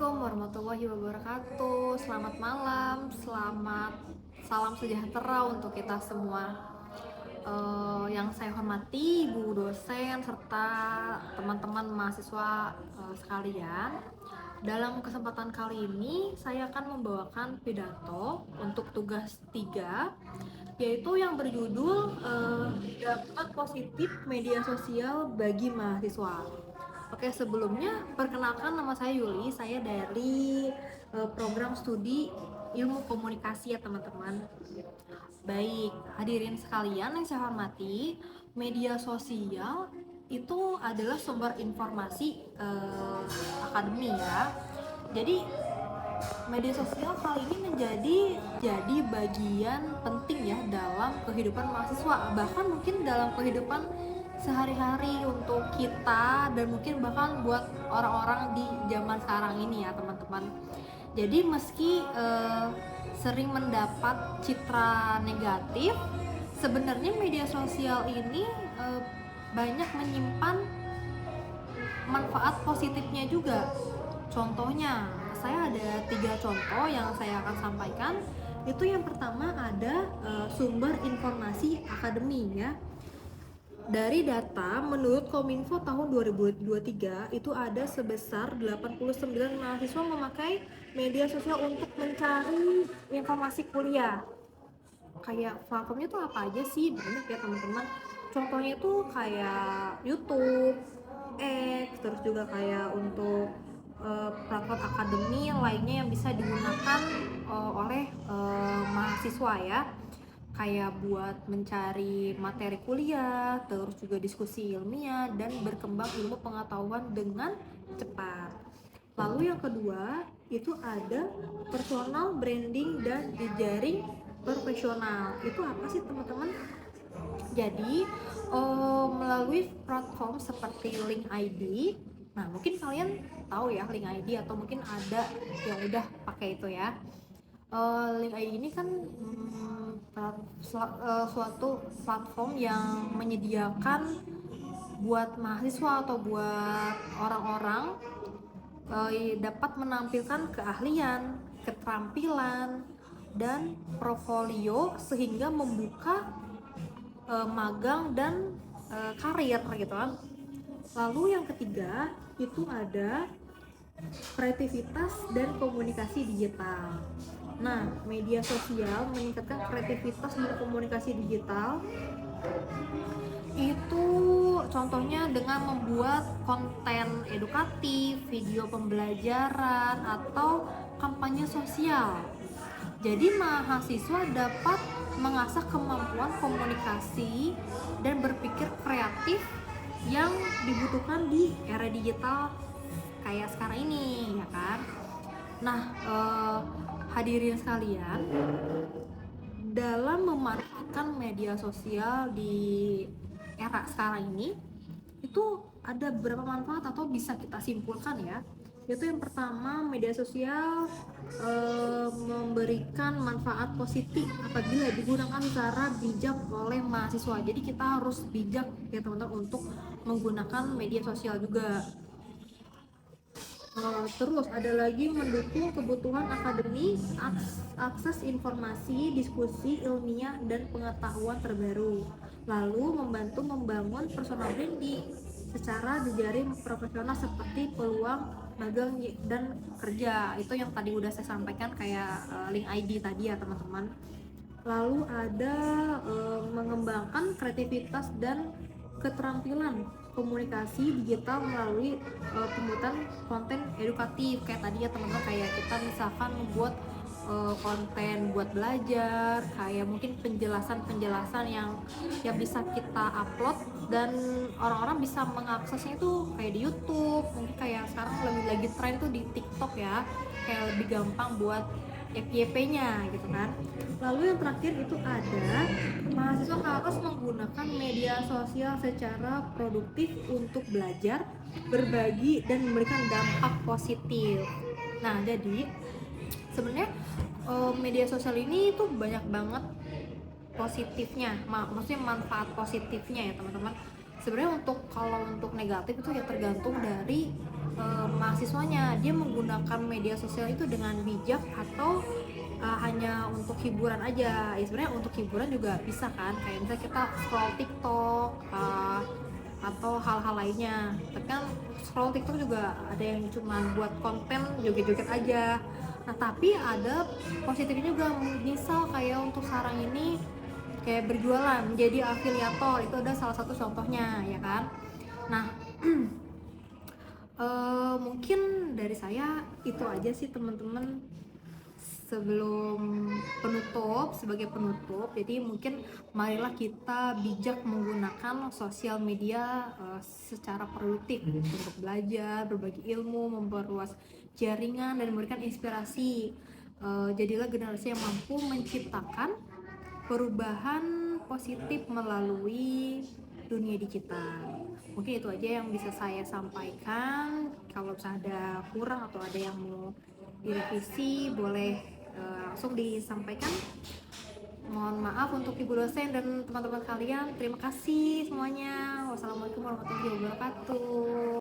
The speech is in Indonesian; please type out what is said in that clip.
Assalamualaikum warahmatullahi wabarakatuh. Selamat malam, salam sejahtera untuk kita semua. Yang saya hormati ibu dosen serta teman-teman mahasiswa sekalian. Dalam kesempatan kali ini saya akan membawakan pidato untuk tugas 3, yaitu yang berjudul dampak positif media sosial bagi mahasiswa. Oke, sebelumnya perkenalkan, nama saya Yuli, saya dari program studi ilmu komunikasi ya teman-teman. Baik, hadirin sekalian yang saya hormati, media sosial itu adalah sumber informasi akademi ya. Jadi media sosial kali ini jadi bagian penting ya dalam kehidupan mahasiswa, bahkan mungkin dalam kehidupan sehari-hari untuk kita dan mungkin bahkan buat orang-orang di zaman sekarang ini ya teman-teman. Jadi meski sering mendapat citra negatif, sebenarnya media sosial ini banyak menyimpan manfaat positifnya juga. Contohnya, saya ada 3 contoh yang saya akan sampaikan. Itu yang pertama ada sumber informasi akademi ya. Dari data menurut Kominfo tahun 2023 itu ada sebesar 89 mahasiswa memakai media sosial untuk mencari informasi kuliah. Kayak platformnya tuh apa aja sih? Banyak ya teman-teman. Contohnya itu kayak YouTube, X, terus juga kayak untuk platform akademi lainnya yang bisa digunakan oleh mahasiswa ya, kayak buat mencari materi kuliah, terus juga diskusi ilmiah dan berkembang ilmu pengetahuan dengan cepat. Lalu yang kedua itu ada personal branding dan jejaring profesional. Itu apa sih teman-teman? Jadi melalui platform seperti Link ID. Nah, mungkin kalian tahu ya Link ID, atau mungkin ada yang udah pakai itu ya. Link ID ini kan suatu platform yang menyediakan buat mahasiswa atau buat orang-orang dapat menampilkan keahlian, keterampilan, dan portfolio sehingga membuka magang dan karir gitu kan. Lalu yang ketiga itu ada kreativitas dan komunikasi digital. Nah, media sosial meningkatkan kreativitas dan komunikasi digital itu contohnya dengan membuat konten edukatif, video pembelajaran, atau kampanye sosial. Jadi mahasiswa dapat mengasah kemampuan komunikasi dan berpikir kreatif yang dibutuhkan di era digital kayak sekarang ini ya kan. Nah, hadirin sekalian, dalam memanfaatkan media sosial di era sekarang ini itu ada beberapa manfaat atau bisa kita simpulkan ya. Yaitu yang pertama, media sosial memberikan manfaat positif apabila digunakan secara bijak oleh mahasiswa. Jadi kita harus bijak ya teman-teman untuk menggunakan media sosial juga. Terus ada lagi mendukung kebutuhan akademis, akses informasi, diskusi ilmiah dan pengetahuan terbaru. Lalu membantu membangun personal branding secara jejaring profesional seperti peluang magang dan kerja. Itu yang tadi udah saya sampaikan kayak Link ID tadi ya teman-teman. Lalu ada mengembangkan kreativitas dan keterampilan komunikasi digital melalui pembuatan konten edukatif kayak tadi ya teman-teman, kayak kita misalkan membuat konten buat belajar, kayak mungkin penjelasan yang bisa kita upload dan orang-orang bisa mengaksesnya itu kayak di YouTube, mungkin kayak sekarang lagi tren tuh di TikTok ya, kayak lebih gampang buat FYP-nya gitu kan. Lalu yang terakhir itu ada mahasiswa harus menggunakan media sosial secara produktif untuk belajar, berbagi, dan memberikan dampak positif. Nah, jadi sebenarnya media sosial ini tuh banyak banget positifnya, maksudnya manfaat positifnya ya teman-teman. Sebenarnya kalau untuk negatif itu ya tergantung dari mahasiswanya, dia menggunakan media sosial itu dengan bijak atau hanya untuk hiburan aja. Ya sebenarnya untuk hiburan juga bisa kan, kayak misalnya kita scroll TikTok atau hal-hal lainnya. Tapi kan scroll TikTok juga ada yang cuma buat konten joget-joget aja. Nah tapi ada positifnya juga, misal kayak untuk sekarang ini kayak berjualan jadi afiliator, itu ada salah satu contohnya ya kan. Nah mungkin dari saya itu aja sih teman-teman. Sebelum penutup, sebagai penutup, jadi mungkin marilah kita bijak menggunakan sosial media secara produktif untuk belajar, berbagi ilmu, memperluas jaringan dan memberikan inspirasi. Jadilah generasi yang mampu menciptakan perubahan positif melalui dunia digital. Mungkin itu aja yang bisa saya sampaikan. Kalau misalnya ada kurang atau ada yang mau direvisi, boleh langsung disampaikan. Mohon maaf untuk ibu dosen dan teman-teman kalian. Terima kasih semuanya. Wassalamualaikum warahmatullahi wabarakatuh.